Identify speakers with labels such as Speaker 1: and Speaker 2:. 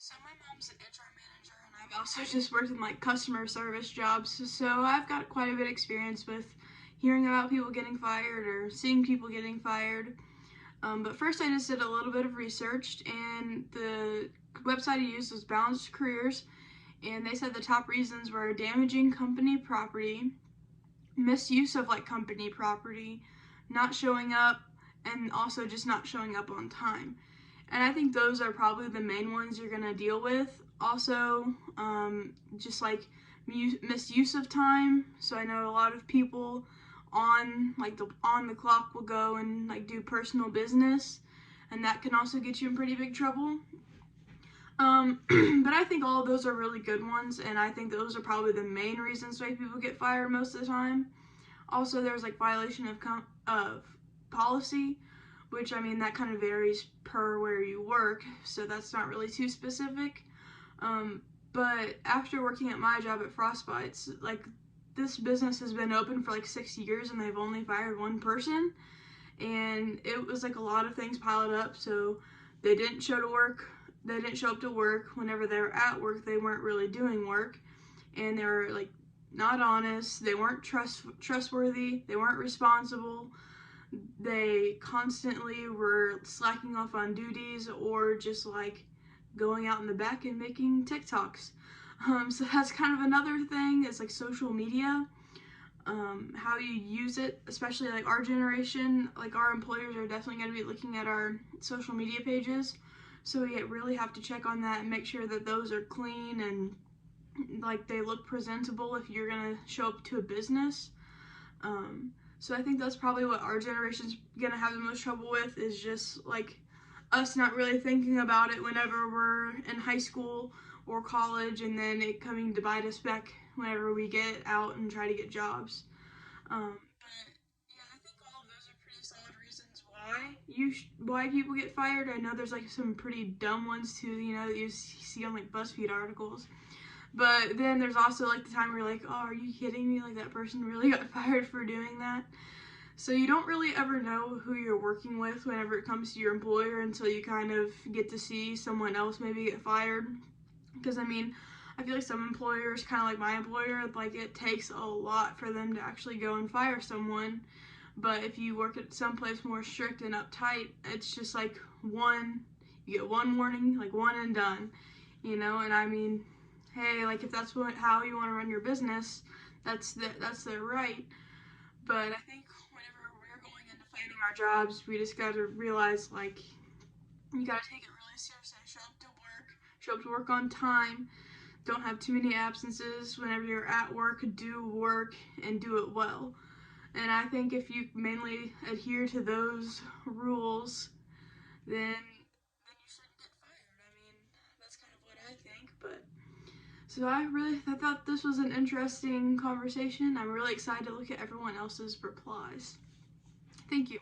Speaker 1: So my mom's an HR manager, and I've also just worked in like customer service jobs. So I've got quite a bit of experience with hearing about people getting fired or seeing people getting fired. But first, I just did a little bit of research, and the website I used was Balanced Careers, and they said the top reasons were damaging company property, misuse of like company property, not showing up, and also just not showing up on time. And I think those are probably the main ones you're gonna deal with. Also, just like misuse of time. So I know a lot of people on the clock will go and like do personal business, and that can also get you in pretty big trouble. But I think all of those are really good ones, and I think those are probably the main reasons why people get fired most of the time. Also, there's like violation of policy, which I mean that kind of varies per where you work, so that's not really too specific. But after working at my job at Frostbites, like this business has been open for like 6 years and they've only fired one person, and it was like a lot of things piled up. So they didn't show to work. They didn't show up to work. Whenever they were at work, they weren't really doing work, and they were like not honest. They weren't trustworthy. They weren't responsible. They constantly were slacking off on duties or just like going out in the back and making TikToks. So that's kind of another thing is like social media, how you use it, especially like our generation, like our employers are definitely going to be looking at our social media pages. So we really have to check on that and make sure that those are clean and like they look presentable if you're going to show up to a business. So I think that's probably what our generation's gonna have the most trouble with is just like us not really thinking about it whenever we're in high school or college, and then it coming to bite us back whenever we get out and try to get jobs. But yeah, I think all of those are pretty solid reasons why people get fired. I know there's like some pretty dumb ones too, you know, that you see on like BuzzFeed articles. But then there's also like the time where you're like, oh, are you kidding me? Like that person really got fired for doing that. So you don't really ever know who you're working with whenever it comes to your employer until you kind of get to see someone else maybe get fired. Because I mean, I feel like some employers, kind of like my employer, like it takes a lot for them to actually go and fire someone. But if you work at someplace more strict and uptight, it's just like you get one warning, like one and done, you know. And I mean, hey, like if that's how you want to run your business, that's their right. But I think whenever we're going into finding our jobs, we just got to realize like you got to take it really seriously. Show up to work on time. Don't have too many absences. Whenever you're at work, do work and do it well. And I think if you mainly adhere to those rules, then you shouldn't get fired. I mean, that's kind of what I think. But so I thought this was an interesting conversation. I'm really excited to look at everyone else's replies. Thank you.